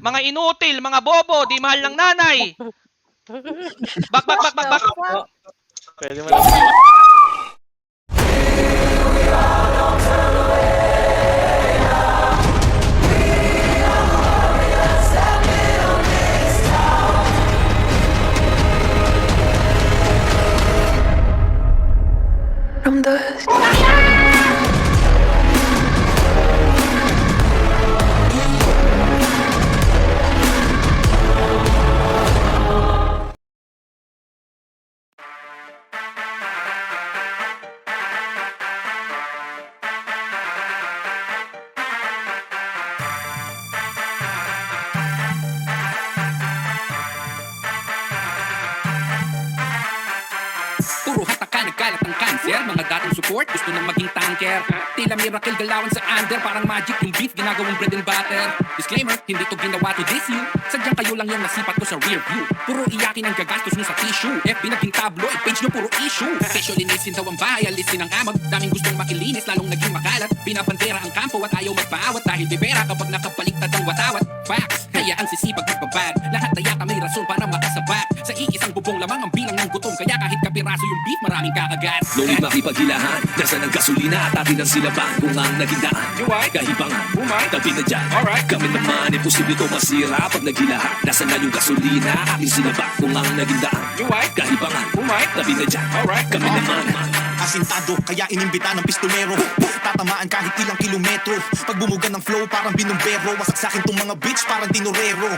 Mga inutil, mga bobo, di mahal ng nanay. Bak. Pwede mo lang. From the Puro hatakan, nagkalat ng cancer. Mga dating support, gusto nang maging tanker. Tila miracle galawan sa under. Parang magic yung beef, ginagawang bread and butter. Disclaimer, hindi to ginawa to diss you. Sadyang kayo lang yung nasipat ko sa rear view. Puro iyakin ang gagastos nyo sa tissue. FB naging tabloid, page nyo puro issue. Kesyo linisin daw ang bahay, alisin ang amag. Daming gustong makilinis, lalong naging makalat. Binabandera ang kampo at ayaw magpaawat. Dahil di pera kapag nakapaliktad ang watawat. Facts, kaya ang sisipag magbabad. Lahat na yata may rason para makasabat. Sa iisang bubong lamang ang bilang ng gutom. Kaya kahit kapiraso yung beef, maraming kakagat. No need makipaghilahan, nasa ng gasolina at atin ang silaban. Kung ang naging daan, kahibangan, tabi na dyan. Kami naman, imposible ito masira pag naghilahan. Nasa na yung gasolina, ating silaban. Kung ang naging daan, kahibangan, tabi na dyan. Kami naman. Asintado, kaya inimbita ng pistolero. Tatamaan kahit ilang kilometro. Pag bumugan ng flow, parang binumbero. Wasak sa'kin tong mga bitch, parang tinorero.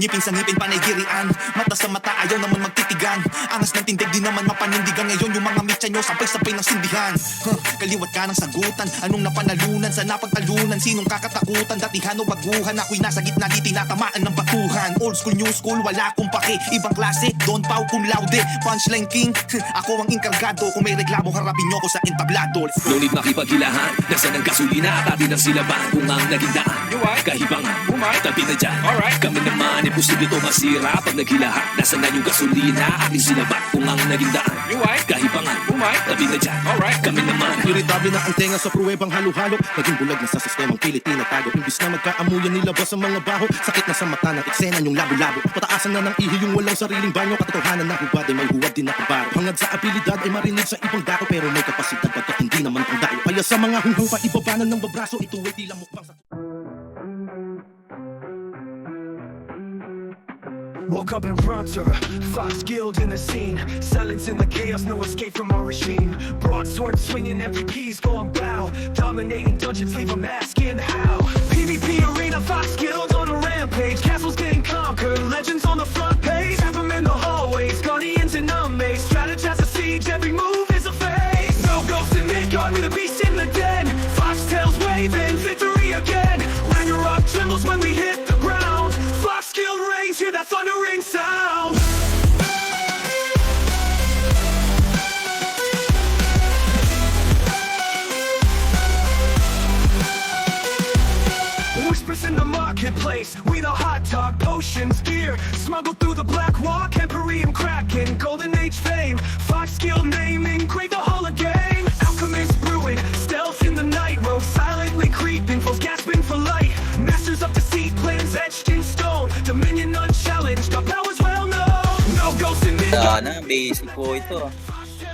Ngipin sa ngipin, panaygirian. Mata sa mata, ayaw naman magtitigan. Angas ng tindig, di naman mapanindigan. Ngayon yung mga mitya nyo, sabay-sabay ng sindihan. Kaliwat ka ng sagutan. Anong napanalunan sa napagtalunan? Sinong kakatakutan? Datihan o baguhan? Ako'y nasa gitna, di tinatamaan ng batuhan. Old school, new school, wala akong pake. Ibang klase, Don Pau cum laude. Punchline king, ako ang inkargado. Kung may reklamo, harapin nyo ko sa entablado. No need makipaghilahan, nasa ng gasolina at atin ang silaban. Kung ang naging daan, kahibangan, tabi na dyan. Kami naman, imposible ito masira pag naghilahan. Nasa na yung gasolina, ating silaban. Kung ang naging daan, kahibangan, tabi na dyan. Kami naman. Irritable na ang tenga sa pruwebang halo-halo. Naging bulag na sa sistemang pilit tinatago. Imbis na magkaamuyan nilabas ang mga baho. Sakit na sa mata ng eksena yung labo-labo. Pataasan na ng ihi yung walang sariling banyo. Katotohanan na hubad ay may huwad din na kabaro. Hangad sa abilidad ay marinig sa ibang dako. Pero may kapasidad pagkat hindi naman ang dayo. Kaya sa mga hunghupa ibabanan ng babraso. Ito ay tila mukbang sa... Woke up in Bronter, Fox skilled in the scene. Silence in the chaos, no escape from our regime. Broadsword swinging, MVPs going bow. Dominating dungeons, leave 'em asking how. PvP arena, Fox skilled on a rampage. Castles getting conquered, legends on the front page. Have 'em in the hallways, guardians and unmade. Strategize a siege, every move is a phase. No ghosts in Midgard, we the beast in the den. Foxtails waving, victory again. Ragnarok trembles when we hit the ground. Fox skilled reigns, hear that thundering sound. Whispers in the marketplace, we the hot talk, potions, gear. Smuggled through the black walk, Empyrean Kraken, Golden Age fame. Fox skilled naming, great the Hall of Game. Alchemist brewing, stealth in the night road, silently creeping, foes gasping for light. Masters of deceit, plans etched in stone. Dominion unchallenged, our powers well known. No ghost in Midgard. Sana, basic po ito.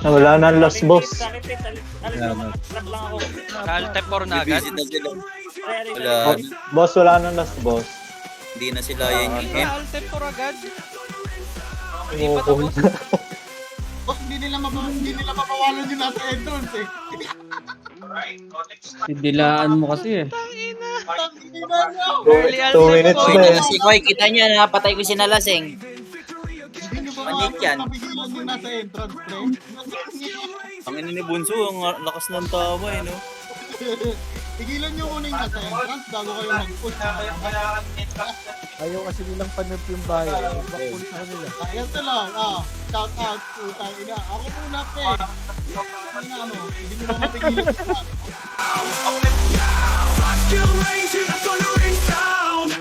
Wala na last boss. Kaltep or na agad. Visit na sila. Wala. Boss, wala na last boss. Hindi na sila yan yung Kaltep or agad. Umuukong. Boss, hindi nila mapawalan yung nasa entrance eh. Dilaan mo kasi eh. Early 2 minutes Koy, na eh. si Koy, kita niya, napatay ko si Nalaseng. Hindi nyo Manit yan. mapigilan yung nasa entrance, pre. Ang ina ni Bunso, ang lakas ng tama eh, no? Tigilan nyo muna yung nasa entrance bago kayo mag-push. Ayaw kasi nilang panap yung bayan. Bakul sa kanila. Ayan na lang, shout out, putang ina. Ako muna, pre. Hindi nyo mapigilan yung Fox skilled reigns, hear that thundering sound.